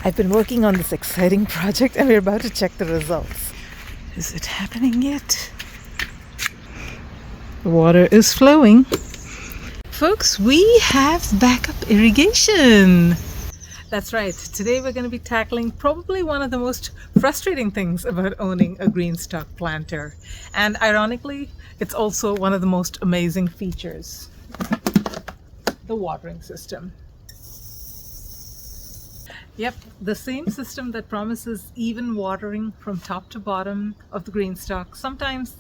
I've been working on this exciting project and we're about to check the results. Is it happening yet? The water is flowing. Folks, we have backup irrigation. That's right. Today we're going to be tackling probably one of the most frustrating things about owning a GreenStalk planter. And ironically, it's also one of the most amazing features. The watering system. Yep, the same system that promises even watering from top to bottom of the GreenStalk sometimes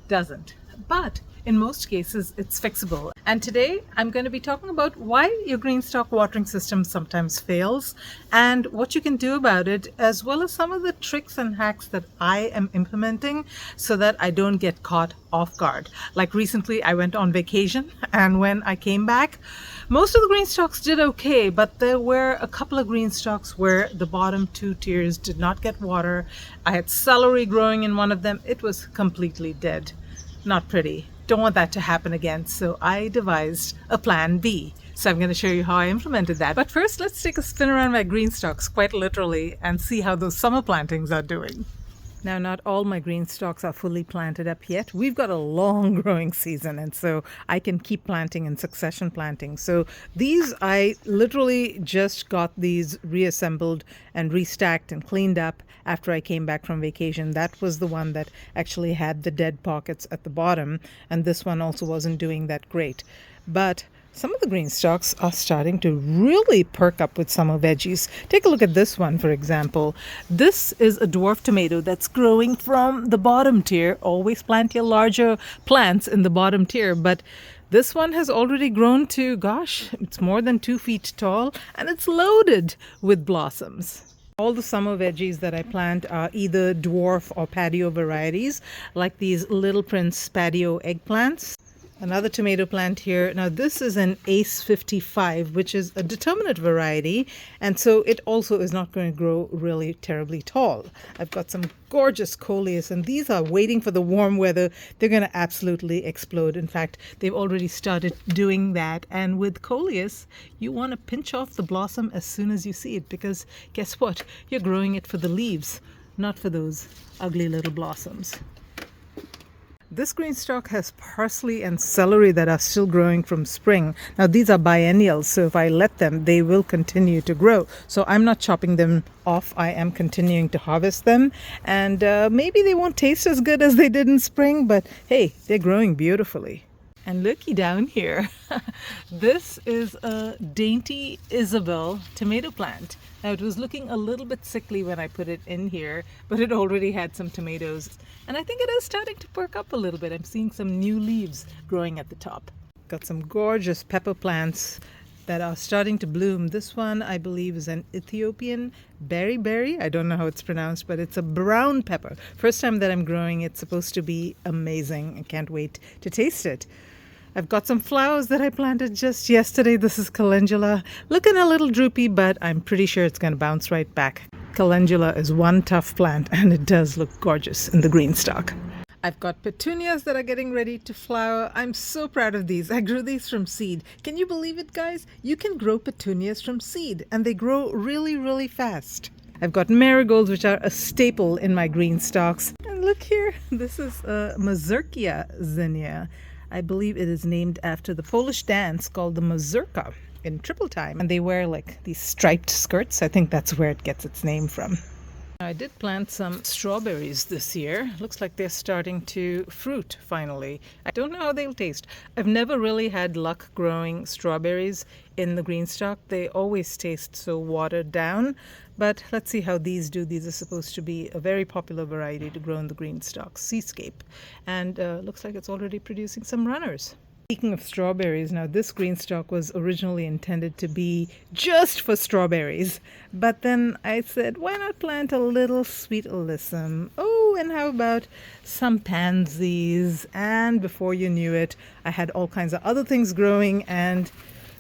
doesn't. But in most cases, it's fixable. And today, I'm going to be talking about why your GreenStalk watering system sometimes fails and what you can do about it, as well as some of the tricks and hacks that I am implementing so that I don't get caught off guard. Like recently, I went on vacation, and when I came back, most of the GreenStalks did okay, but there were a couple of GreenStalks where the bottom two tiers did not get water. I had celery growing in one of them. It was completely dead. Not pretty. Don't want that to happen again, so I devised a plan B. So I'm going to show you how I implemented that. But first, let's take a spin around my GreenStalks, quite literally, and see how those summer plantings are doing. Now, not all my GreenStalks are fully planted up yet. We've got a long growing season, and so I can keep planting in succession planting. So these, I literally just got these reassembled and restacked and cleaned up after I came back from vacation. That was the one that actually had the dead pockets at the bottom, and this one also wasn't doing that great. But some of the GreenStalks are starting to really perk up with summer veggies. Take a look at this one, for example. This is a dwarf tomato that's growing from the bottom tier. Always plant your larger plants in the bottom tier, but this one has already grown to, gosh, it's more than 2 feet tall, and it's loaded with blossoms. All the summer veggies that I plant are either dwarf or patio varieties, like these Little Prince patio eggplants. Another tomato plant here. Now this is an Ace 55, which is a determinate variety, and so it also is not going to grow really terribly tall. I've got some gorgeous coleus, and these are waiting for the warm weather. They're going to absolutely explode. In fact, they've already started doing that. And with coleus, you want to pinch off the blossom as soon as you see it, because guess what? You're growing it for the leaves, not for those ugly little blossoms. This GreenStalk has parsley and celery that are still growing from spring. Now these are biennials, so if I let them, they will continue to grow. So I'm not chopping them off. I am continuing to harvest them. And maybe they won't taste as good as they did in spring, but hey, they're growing beautifully. And looky down here. This is a dainty Isabel tomato plant. Now it was looking a little bit sickly when I put it in here, but it already had some tomatoes. And I think it is starting to perk up a little bit. I'm seeing some new leaves growing at the top. Got some gorgeous pepper plants that are starting to bloom. This one, I believe, is an Ethiopian berry. I don't know how it's pronounced, but it's a brown pepper. First time that I'm growing, it's supposed to be amazing. I can't wait to taste it. I've got some flowers that I planted just yesterday. This is calendula. Looking a little droopy, but I'm pretty sure it's going to bounce right back. Calendula is one tough plant, and it does look gorgeous in the GreenStalk. I've got petunias that are getting ready to flower. I'm so proud of these. I grew these from seed. Can you believe it, guys? You can grow petunias from seed, and they grow really, really fast. I've got marigolds, which are a staple in my GreenStalks. And look here, this is a Mazurkia zinnia. I believe it is named after the Polish dance called the mazurka in triple time. And they wear like these striped skirts. I think that's where it gets its name from. I did plant some strawberries this year. Looks like they're starting to fruit finally. I don't know how they'll taste. I've never really had luck growing strawberries in the GreenStalk. They always taste so watered down. But let's see how these do. These are supposed to be a very popular variety to grow in the GreenStalk, Seascape. And looks like it's already producing some runners. Speaking of strawberries, now this GreenStalk was originally intended to be just for strawberries. But then I said, why not plant a little sweet alyssum? Oh, and how about some pansies? And before you knew it, I had all kinds of other things growing, and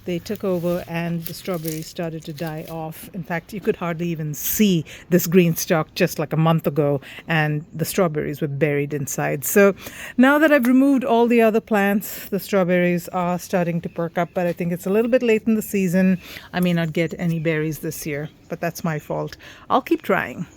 they took over and the strawberries started to die off. In fact, you could hardly even see this green stalk just like a month ago, and the strawberries were buried inside. So now that I've removed all the other plants, the strawberries are starting to perk up, but I think it's a little bit late in the season. I may not get any berries this year, but that's my fault. I'll keep trying.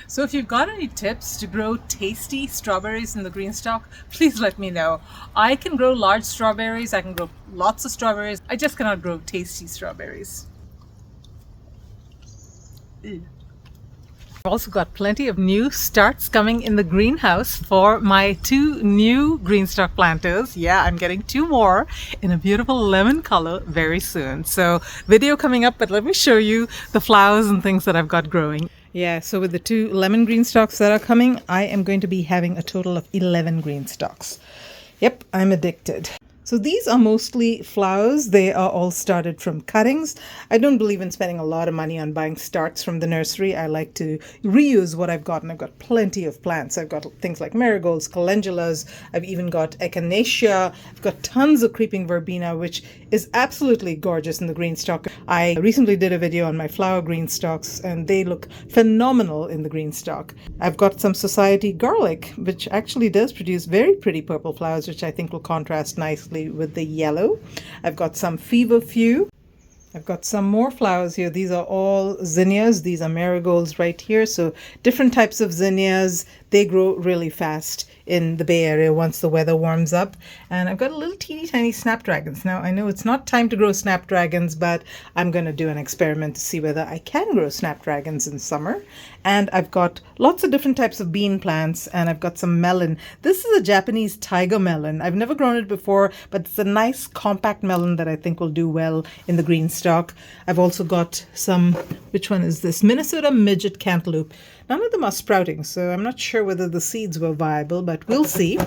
So if you've got any tips to grow tasty strawberries in the GreenStalk, please let me know. I can grow large strawberries, I can grow lots of strawberries. I just cannot grow tasty strawberries. Ew. I've also got plenty of new starts coming in the greenhouse for my 2 new GreenStalk planters. Yeah, I'm getting 2 more in a beautiful lemon color very soon. So video coming up, but let me show you the flowers and things that I've got growing. Yeah, so with the 2 lemon GreenStalks that are coming, I am going to be having a total of 11 GreenStalks. Yep, I'm addicted. So these are mostly flowers. They are all started from cuttings. I don't believe in spending a lot of money on buying starts from the nursery. I like to reuse what I've got, and I've got plenty of plants. I've got things like marigolds, calendulas. I've even got echinacea. I've got tons of creeping verbena, which is absolutely gorgeous in the GreenStalk. I recently did a video on my flower GreenStalks, and they look phenomenal in the GreenStalk. I've got some society garlic, which actually does produce very pretty purple flowers, which I think will contrast nicely with the yellow. I've got some feverfew. I've got some more flowers here. These are all zinnias. These are marigolds right here. So different types of zinnias. They grow really fast in the Bay Area once the weather warms up. And I've got a little teeny tiny snapdragons. Now I know it's not time to grow snapdragons, but I'm going to do an experiment to see whether I can grow snapdragons in summer. And I've got lots of different types of bean plants, and I've got some melon. This is a Japanese tiger melon. I've never grown it before, but it's a nice compact melon that I think will do well in the GreenStalk. I've also got some, which one is this? Minnesota midget cantaloupe. None of them are sprouting, so I'm not sure whether the seeds were viable, but we'll see.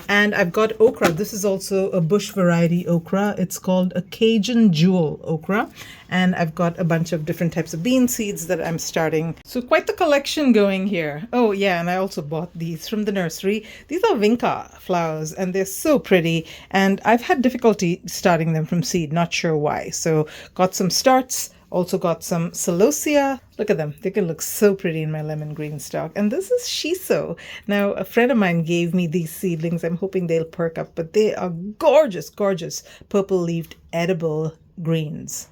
And I've got okra. This is also a bush variety okra. It's called a Cajun jewel okra. And I've got a bunch of different types of bean seeds that I'm starting. So quite the collection going here. Oh yeah, and I also bought these from the nursery. These are vinca flowers, and they're so pretty. And I've had difficulty starting them from seed, not sure why. So got some starts. Also got some celosia. Look at them. They can look so pretty in my lemon GreenStalk. And this is shiso. Now, a friend of mine gave me these seedlings. I'm hoping they'll perk up, but they are gorgeous, gorgeous purple-leaved edible greens.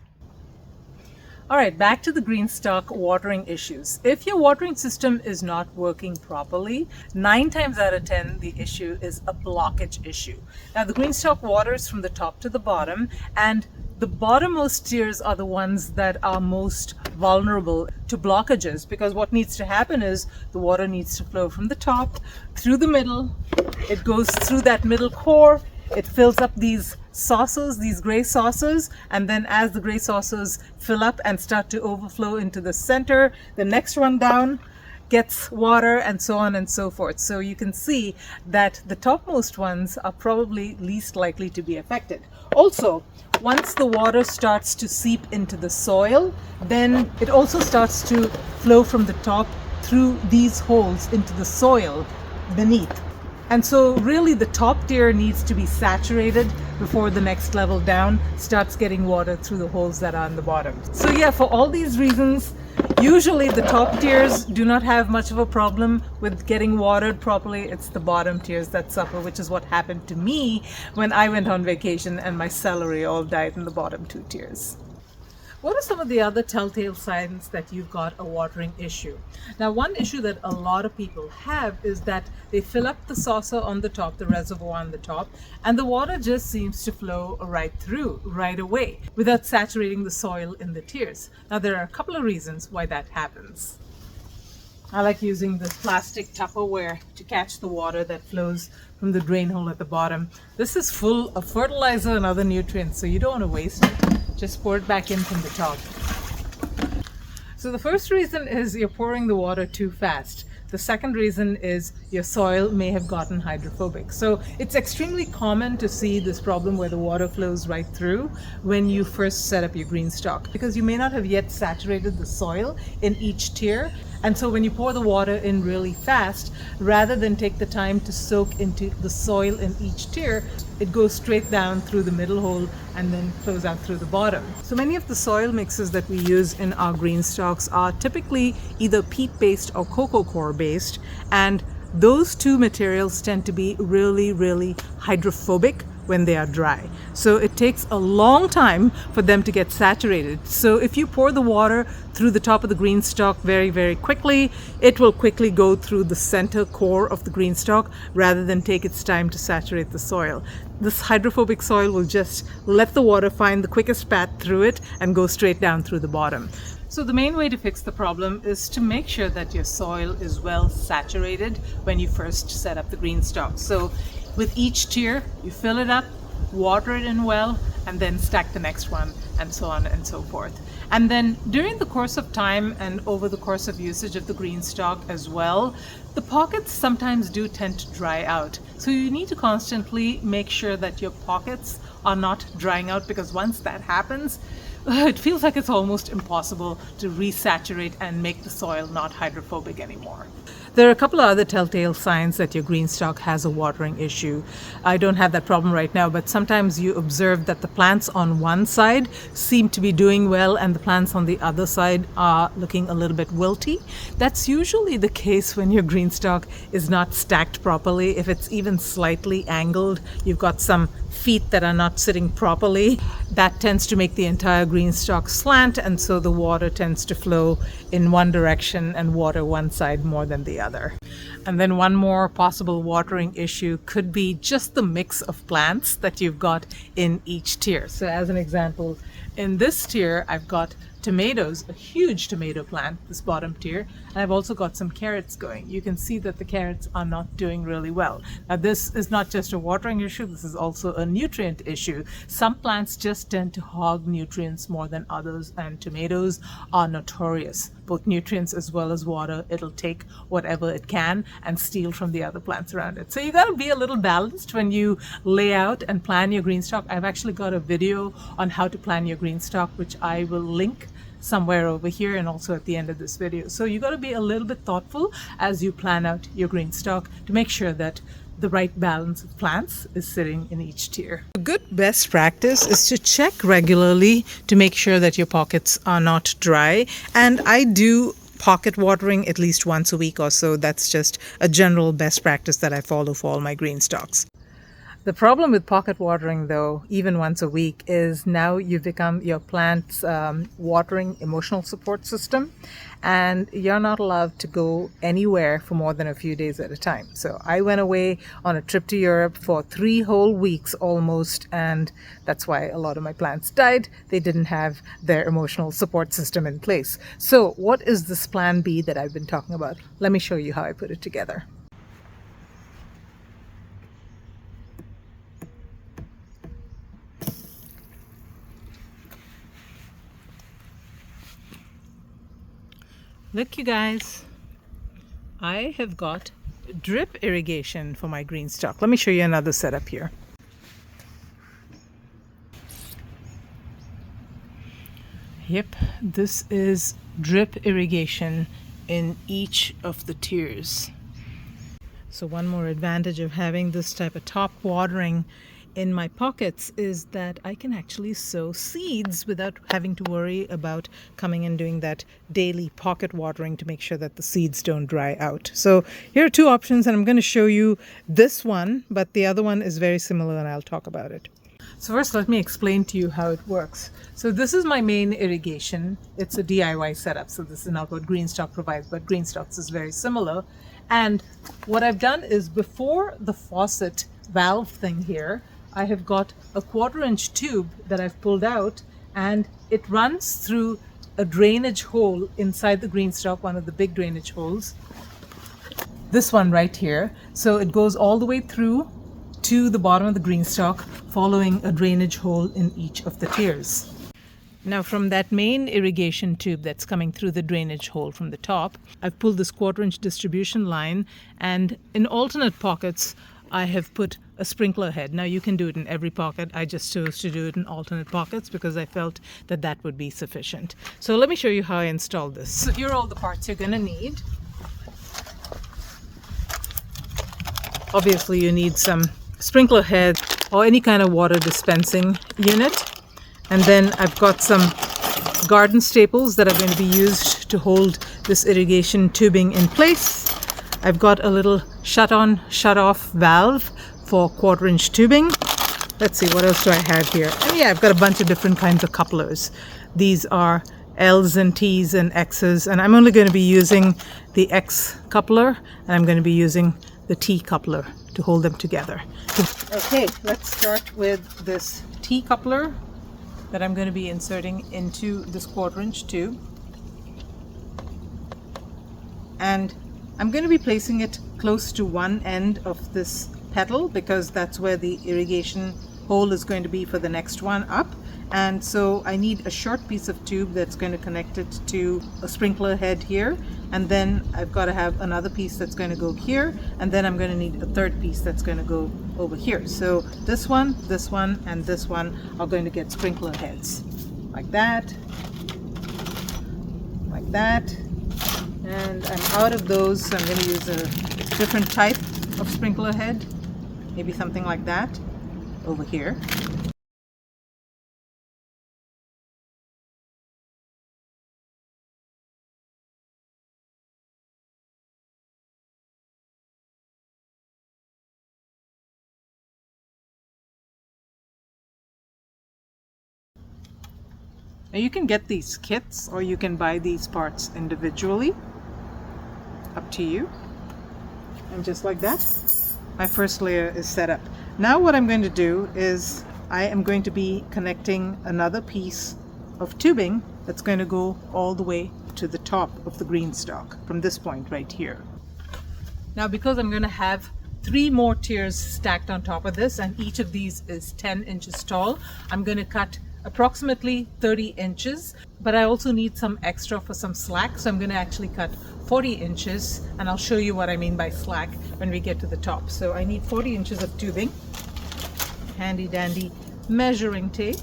All right, back to the GreenStalk watering issues. If your watering system is not working properly, 9 times out of 10, the issue is a blockage issue. Now, the GreenStalk waters from the top to the bottom, and the bottommost tiers are the ones that are most vulnerable to blockages, because what needs to happen is the water needs to flow from the top through the middle. It goes through that middle core. It fills up these saucers, these gray saucers, and then as the gray saucers fill up and start to overflow into the center, the next one down gets water, and so on and so forth. So you can see that the topmost ones are probably least likely to be affected. Also, once the water starts to seep into the soil, then it also starts to flow from the top through these holes into the soil beneath. And so really the top tier needs to be saturated before the next level down starts getting water through the holes that are on the bottom. So yeah, for all these reasons, usually the top tiers do not have much of a problem with getting watered properly. It's the bottom tiers that suffer, which is what happened to me when I went on vacation and my celery all died in the bottom 2 tiers. What are some of the other telltale signs that you've got a watering issue? Now, one issue that a lot of people have is that they fill up the saucer on the top, the reservoir on the top, and the water just seems to flow right through, right away, without saturating the soil in the tiers. Now, there are a couple of reasons why that happens. I like using this plastic Tupperware to catch the water that flows from the drain hole at the bottom. This is full of fertilizer and other nutrients, so you don't want to waste it. Just pour it back in from the top. So the first reason is you're pouring the water too fast. The second reason is your soil may have gotten hydrophobic. So it's extremely common to see this problem where the water flows right through when you first set up your GreenStalk, because you may not have yet saturated the soil in each tier. And so when you pour the water in really fast, rather than take the time to soak into the soil in each tier, it goes straight down through the middle hole and then flows out through the bottom. So many of the soil mixes that we use in our GreenStalks are typically either peat-based or cocoa coir based, and those two materials tend to be really, really hydrophobic when they are dry. So it takes a long time for them to get saturated. So if you pour the water through the top of the GreenStalk very, very quickly, it will quickly go through the center core of the GreenStalk rather than take its time to saturate the soil. This hydrophobic soil will just let the water find the quickest path through it and go straight down through the bottom. So the main way to fix the problem is to make sure that your soil is well saturated when you first set up the GreenStalk. So with each tier, you fill it up, water it in well, and then stack the next one, and so on and so forth. And then during the course of time and over the course of usage of the GreenStalk as well, the pockets sometimes do tend to dry out. So you need to constantly make sure that your pockets are not drying out, because once that happens, it feels like it's almost impossible to resaturate and make the soil not hydrophobic anymore. There are a couple of other telltale signs that your GreenStalk has a watering issue. I don't have that problem right now, but sometimes you observe that the plants on one side seem to be doing well and the plants on the other side are looking a little bit wilty. That's usually the case when your GreenStalk is not stacked properly. If it's even slightly angled, you've got some feet that are not sitting properly, that tends to make the entire GreenStalk slant, and so the water tends to flow in one direction and water one side more than the other. And then one more possible watering issue could be just the mix of plants that you've got in each tier. So as an example, in this tier I've got tomatoes, a huge tomato plant, this bottom tier, and I've also got some carrots going. You can see that the carrots are not doing really well. Now this is not just a watering issue, this is also a nutrient issue. Some plants just tend to hog nutrients more than others, and tomatoes are notorious. Both nutrients as well as water, it'll take whatever it can and steal from the other plants around it. So you got to be a little balanced when you lay out and plan your GreenStalk. I've actually got a video on how to plan your GreenStalk, which I will link somewhere over here and also at the end of this video. So you got to be a little bit thoughtful as you plan out your GreenStalk to make sure that the right balance of plants is sitting in each tier. A good best practice is to check regularly to make sure that your pockets are not dry. And I do pocket watering at least once a week or so. That's just a general best practice that I follow for all my GreenStalks. The problem with pocket watering, though, even once a week, is now you've become your plant's watering emotional support system, and you're not allowed to go anywhere for more than a few days at a time. So I went away on a trip to Europe for 3 whole weeks almost, and that's why a lot of my plants died. They didn't have their emotional support system in place. So what is this plan B that I've been talking about? Let me show you how I put it together. Look, you guys, I have got drip irrigation for my GreenStalk. Let me show you another setup here. Yep, this is drip irrigation in each of the tiers. So one more advantage of having this type of top watering in my pockets is that I can actually sow seeds without having to worry about coming and doing that daily pocket watering to make sure that the seeds don't dry out. So here are 2 options, and I'm going to show you this one, but the other one is very similar and I'll talk about it. So first, let me explain to you how it works. So this is my main irrigation. It's a DIY setup, so this is not what GreenStalk provides, but GreenStalks is very similar. And what I've done is, before the faucet valve thing here, I have got a 1/4-inch tube that I've pulled out, and it runs through a drainage hole inside the GreenStalk, one of the big drainage holes. This one right here. So it goes all the way through to the bottom of the GreenStalk, following a drainage hole in each of the tiers. Now from that main irrigation tube that's coming through the drainage hole from the top, I've pulled this 1/4-inch distribution line, and in alternate pockets I have put a sprinkler head. Now you can do it in every pocket. I just chose to do it in alternate pockets because I felt that that would be sufficient. So let me show you how I installed this. So here are all the parts you're going to need. Obviously you need some sprinkler head or any kind of water dispensing unit. And then I've got some garden staples that are going to be used to hold this irrigation tubing in place. I've got a little shut-on, shut-off valve for 1/4-inch tubing. Let's see, what else do I have here? And yeah, I've got a bunch of different kinds of couplers. These are L's and T's and X's, and I'm only going to be using the X coupler, and I'm going to be using the T coupler to hold them together. Okay, let's start with this T coupler that I'm going to be inserting into this 1/4-inch tube. And I'm going to be placing it close to one end of this pedal because that's where the irrigation hole is going to be for the next one up. And so I need a short piece of tube that's going to connect it to a sprinkler head here, and then I've got to have another piece that's going to go here, and then I'm going to need a third piece that's going to go over here. So this one, and this one are going to get sprinkler heads like that, and I'm out of those, so I'm going to use a different type of sprinkler head, maybe something like that over here. Now you can get these kits or you can buy these parts individually, up to you. And just like that, my first layer is set up. Now what I'm going to do is I am going to be connecting another piece of tubing that's going to go all the way to the top of the GreenStalk from this point right here. Now because I'm going to have 3 more tiers stacked on top of this, and each of these is 10 inches tall, I'm going to cut approximately 30 inches, but I also need some extra for some slack, so I'm going to actually cut 40 inches, and I'll show you what I mean by slack when we get to the top. So I need 40 inches of tubing, handy dandy measuring tape.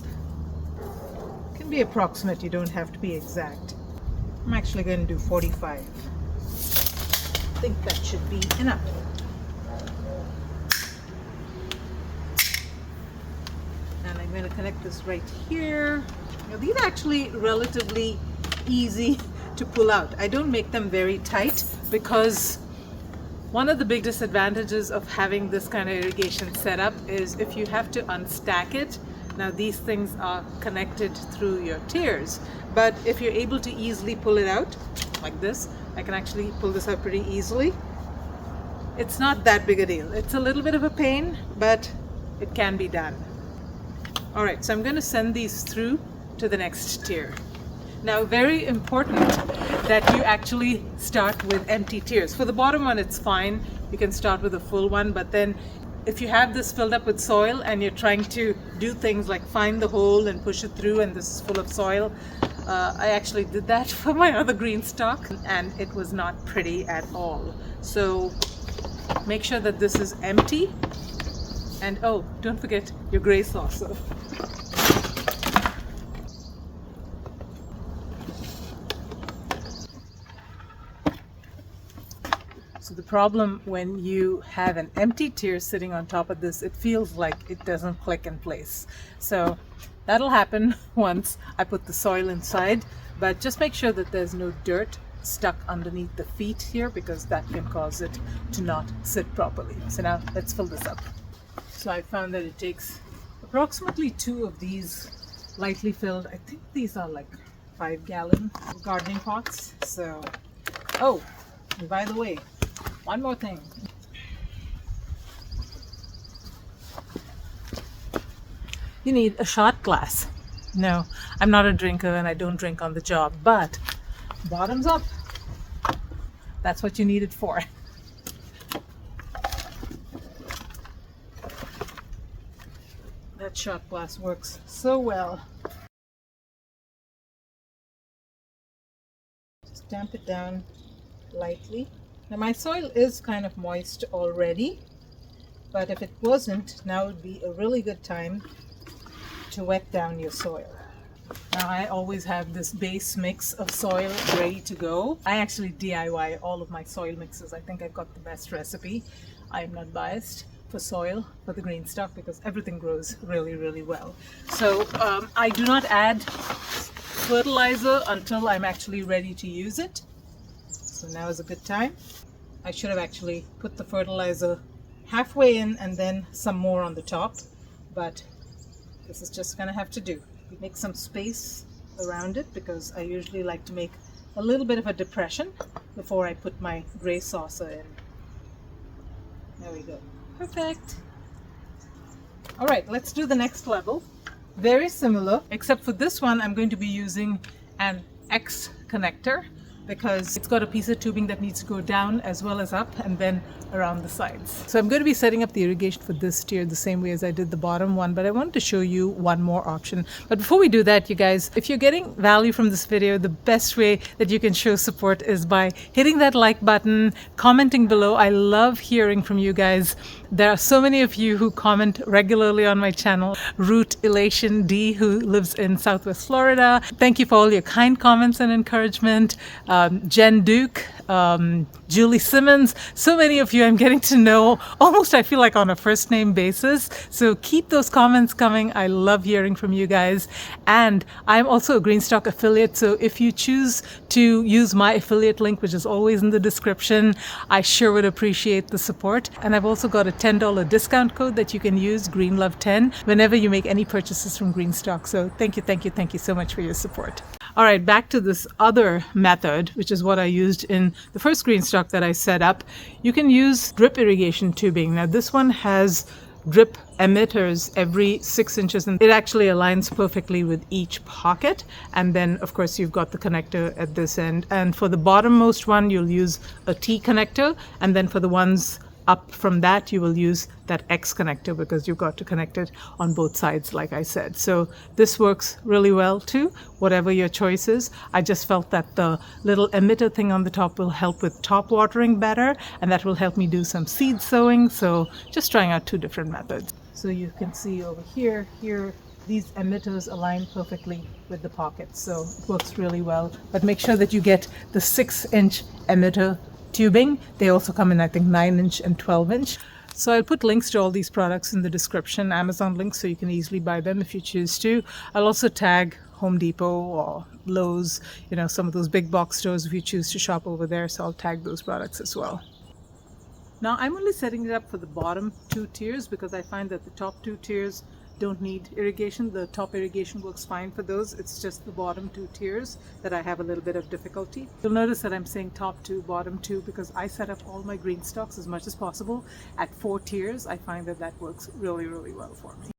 It can be approximate, you don't have to be exact. I'm actually going to do 45. I think that should be enough. I'm going to connect this right here. Now, these are actually relatively easy to pull out. I don't make them very tight because one of the big disadvantages of having this kind of irrigation setup is if you have to unstack it. Now these things are connected through your tiers, but if you're able to easily pull it out like this, I can actually pull this out pretty easily. It's not that big a deal. It's a little bit of a pain, but it can be done. Alright, so I'm going to send these through to the next tier. Now, very important that you actually start with empty tiers. For the bottom one, it's fine. You can start with a full one, but then if you have this filled up with soil and you're trying to do things like find the hole and push it through and this is full of soil, I actually did that for my other GreenStalk and it was not pretty at all. So make sure that this is empty. And oh, don't forget your gray saucer. So the problem when you have an empty tier sitting on top of this, it feels like it doesn't click in place. So that'll happen once I put the soil inside, but just make sure that there's no dirt stuck underneath the feet here because that can cause it to not sit properly. So now let's fill this up. So I found that it takes approximately 2 of these lightly filled, I think these are like 5-gallon gardening pots. So, oh, and by the way, one more thing. You need a shot glass. No, I'm not a drinker and I don't drink on the job, but bottoms up. That's what you need it for. That shot glass works so well. Just damp it down lightly. Now my soil is kind of moist already, but if it wasn't, now would be a really good time to wet down your soil. Now I always have this base mix of soil ready to go. I actually DIY all of my soil mixes. I think I've got the best recipe. I'm not biased for soil for the GreenStalk because everything grows really, really well. So I do not add fertilizer until I'm actually ready to use it. So now is a good time. I should have actually put the fertilizer halfway in and then some more on the top, but this is just gonna have to do. Make some space around it because I usually like to make a little bit of a depression before I put my gray saucer in. There we go. Perfect. All right, let's do the next level. Very similar, except for this one I'm going to be using an X connector because it's got a piece of tubing that needs to go down as well as up and then around the sides. So I'm going to be setting up the irrigation for this tier the same way as I did the bottom one, but I wanted to show you one more option. But before we do that, you guys, if you're getting value from this video, the best way that you can show support is by hitting that like button, commenting below. I love hearing from you guys. There are so many of you who comment regularly on my channel. Root Elation D, who lives in Southwest Florida. Thank you for all your kind comments and encouragement. Jen Duke, Julie Simmons, so many of you I'm getting to know almost, I feel like, on a first name basis. So keep those comments coming. I love hearing from you guys. And I'm also a GreenStalk affiliate. So if you choose to use my affiliate link, which is always in the description, I sure would appreciate the support. And I've also got a $10 discount code that you can use, GreenLove10, whenever you make any purchases from GreenStalk. So thank you so much for your support. All right, back to this other method, which is what I used in the first GreenStalk that I set up. You can use drip irrigation tubing. Now this one has drip emitters every 6 inches, and it actually aligns perfectly with each pocket. And then of course you've got the connector at this end. And for the bottommost one, you'll use a T connector. And then for the ones up from that, you will use that X connector because you've got to connect it on both sides, like I said. So this works really well too, whatever your choice is. I just felt that the little emitter thing on the top will help with top watering better, and that will help me do some seed sowing. So just trying out two different methods. So you can see over here, these emitters align perfectly with the pockets. So it works really well, but make sure that you get the 6-inch emitter tubing. They also come in, I think, 9-inch and 12-inch. So I'll put links to all these products in the description, Amazon links, so you can easily buy them if you choose to. I'll also tag Home Depot or Lowe's, some of those big box stores if you choose to shop over there. So I'll tag those products as well. Now I'm only setting it up for the bottom 2 tiers because I find that the top 2 tiers don't need irrigation. The top irrigation works fine for those. It's just the bottom 2 tiers that I have a little bit of difficulty. You'll notice that I'm saying top 2, bottom 2 because I set up all my GreenStalks as much as possible at 4 tiers. I find that that works really, really well for me.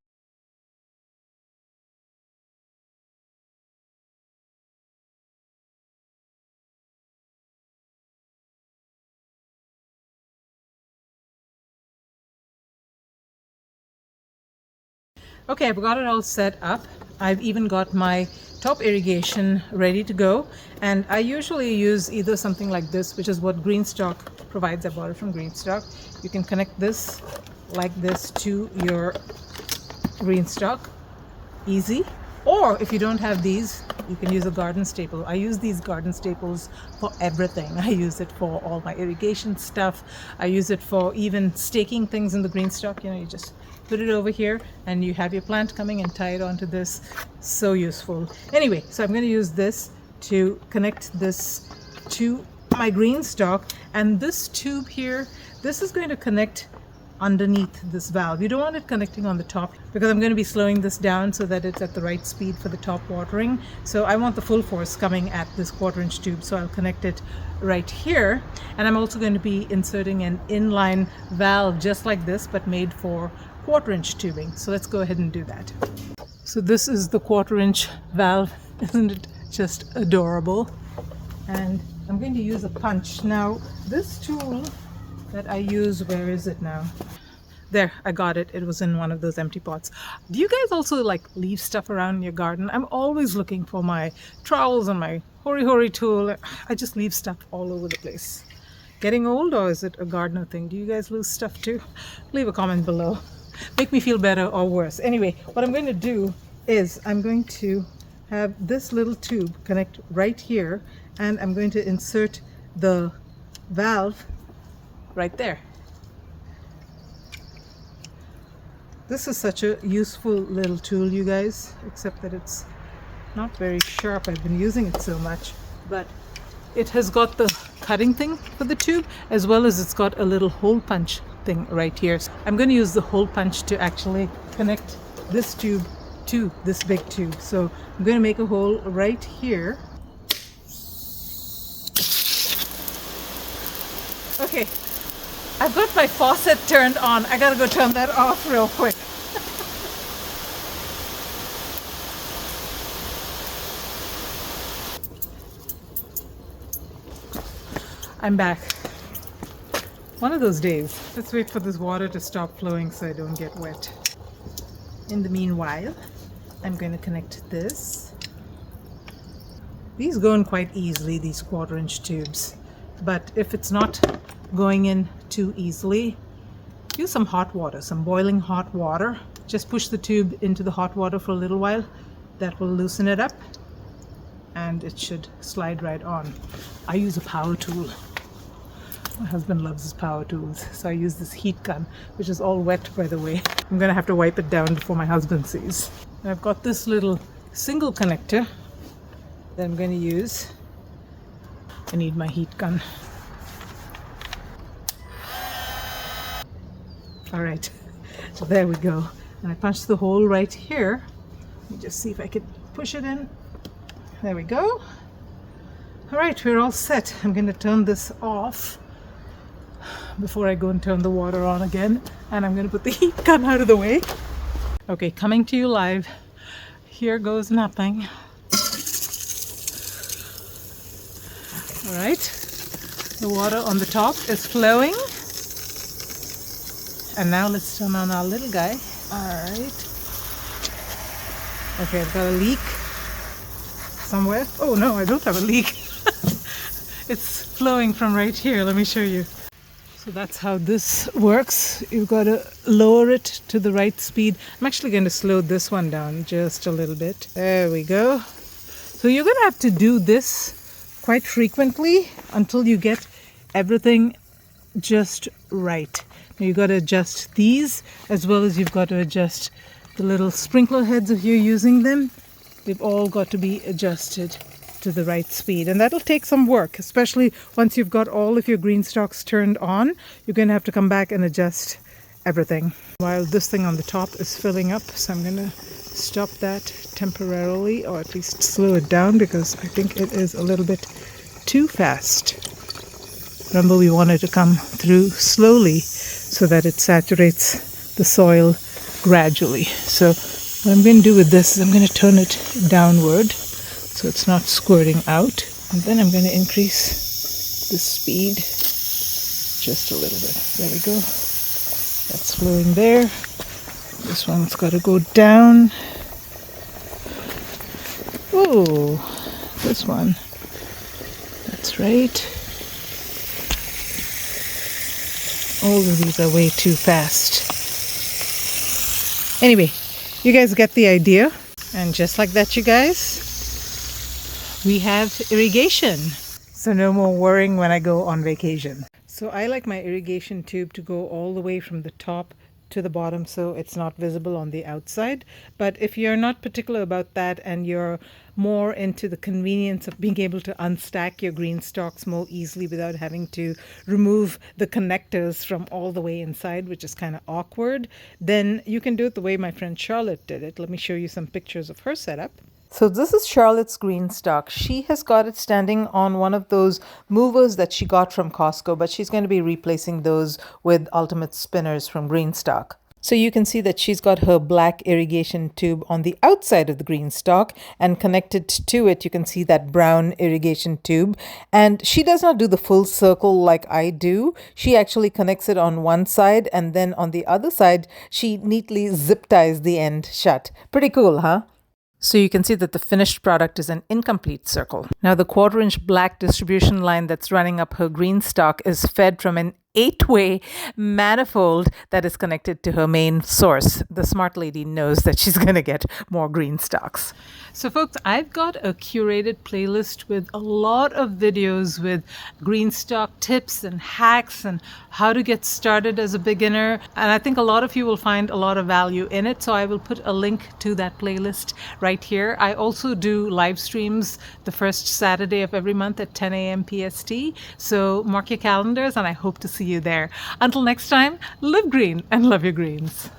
Okay, I've got it all set up. I've even got my top irrigation ready to go. And I usually use either something like this, which is what GreenStalk provides. I bought it from GreenStalk. You can connect this like this to your GreenStalk. Easy. Or if you don't have these, you can use a garden staple. I use these garden staples for everything. I use it for all my irrigation stuff. I use it for even staking things in the GreenStalk. You just put it over here and you have your plant coming and tie it onto this. So useful. Anyway, so I'm going to use this to connect this to my GreenStalk. And this tube here, this is going to connect underneath this valve. You don't want it connecting on the top because I'm going to be slowing this down so that it's at the right speed for the top watering. So I want the full force coming at this 1/4-inch tube, so I'll connect it right here. And I'm also going to be inserting an inline valve just like this, but made for 1/4-inch tubing. So let's go ahead and do that. So this is the 1/4-inch valve. Isn't it just adorable? And I'm going to use a punch. Now this tool that I use, where is it now? There, I got it. It was in one of those empty pots. Do you guys also like leave stuff around in your garden? I'm always looking for my trowels and my hori tool. I just leave stuff all over the place. Getting old, or is it a gardener thing? Do you guys lose stuff too? Leave a comment below. Make me feel better or worse. Anyway, what I'm going to do is I'm going to have this little tube connect right here, and I'm going to insert the valve right there. This is such a useful little tool, you guys, except that it's not very sharp. I've been using it so much, but it has got the cutting thing for the tube, as well as it's got a little hole punch thing right here. So I'm going to use the hole punch to actually connect this tube to this big tube. So I'm going to make a hole right here. Okay, I've got my faucet turned on. I gotta go turn that off real quick. I'm back. One of those days. Let's wait for this water to stop flowing so I don't get wet. In the meanwhile, I'm going to connect this. These go in quite easily, these 1/4-inch tubes. But if it's not going in too easily, use some hot water, some boiling hot water. Just push the tube into the hot water for a little while. That will loosen it up and it should slide right on. I use a power tool. My husband loves his power tools, so I use this heat gun, which is all wet, by the way. I'm gonna have to wipe it down before my husband sees. And I've got this little single connector that I'm gonna use. I need my heat gun. All right, so there we go. And I punched the hole right here. Let me just see if I can push it in. There we go. All right, we're all set. I'm going to turn this off before I go and turn the water on again. And I'm going to put the heat gun out of the way. Okay, coming to you live. Here goes nothing. All right, the water on the top is flowing. And now let's turn on our little guy. All right. Okay, I've got a leak somewhere. Oh no, I don't have a leak. It's flowing from right here. Let me show you. So that's how this works. You've got to lower it to the right speed. I'm actually going to slow this one down just a little bit. There we go. So you're going to have to do this quite frequently until you get everything just right. Now you've got to adjust these, as well as you've got to adjust the little sprinkler heads if you're using them. They've all got to be adjusted to the right speed, and that'll take some work, especially once you've got all of your Greenstalks turned on. You're going to have to come back and adjust everything while this thing on the top is filling up. So I'm going to stop that temporarily, or at least slow it down, because I think it is a little bit too fast. Remember, we want it to come through slowly so that it saturates the soil gradually. So what I'm going to do with this is I'm going to turn it downward so it's not squirting out, and then I'm going to increase the speed just a little bit. There we go. That's flowing there. This one's got to go down. Oh, this one. That's right. All of these are way too fast. Anyway, you guys get the idea. And just like that, you guys, we have irrigation. So no more worrying when I go on vacation. So I like my irrigation tube to go all the way from the top to the bottom so it's not visible on the outside. But if you're not particular about that and you're more into the convenience of being able to unstack your Greenstalks more easily without having to remove the connectors from all the way inside, which is kind of awkward, then you can do it the way my friend Charlotte did it. Let me show you some pictures of her setup. So this is Charlotte's Greenstalk. She has got it standing on one of those movers that she got from Costco, but she's going to be replacing those with ultimate spinners from GreenStalk. So you can see that she's got her black irrigation tube on the outside of the GreenStalk, and connected to it you can see that brown irrigation tube. And she does not do the full circle like I do. She actually connects it on one side, and then on the other side she neatly zip ties the end shut. Pretty cool, huh? So you can see that the finished product is an incomplete circle. Now the 1/4-inch black distribution line that's running up her GreenStalk is fed from an 8-way manifold that is connected to her main source. The smart lady knows that she's going to get more GreenStalks. So folks, I've got a curated playlist with a lot of videos with GreenStalk tips and hacks and how to get started as a beginner. And I think a lot of you will find a lot of value in it. So I will put a link to that playlist right here. I also do live streams the first Saturday of every month at 10 a.m. PST. So mark your calendars, and I hope to see you there. Until next time, live green and love your greens.